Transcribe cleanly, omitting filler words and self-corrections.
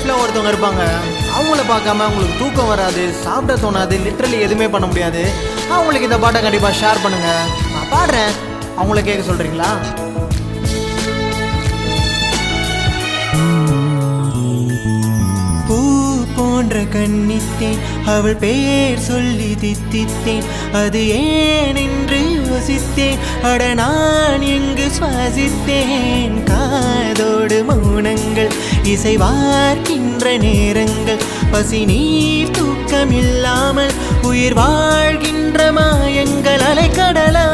லைஃப்ல ஒருத்தவங்க இருப்பாங்க, அவங்கள பார்க்காம உங்களுக்கு தூக்கம் வராது, சாப்பிட தோணாது, லிட்ரலி எதுவுமே பண்ண முடியாது. அவங்களுக்கு இந்த பாட்டை கண்டிப்பாக ஷேர் பண்ணுங்க. நான் பாடுறேன், அவங்கள கேட்க சொல்றீங்களா? போன்ற கண்ணித்தேன், அவள் பெயர் சொல்லி தித்தித்தேன், அது ஏன் என்று யோசித்தேன். அட நான் எங்கு சுவாசித்தேன். காதோடு மௌனங்கள், இசைவார்க்கின்ற நேரங்கள், பசி நீர் தூக்கம் இல்லாமல் உயிர் வாழ்கின்ற மாயங்கள். அலைக்கடலா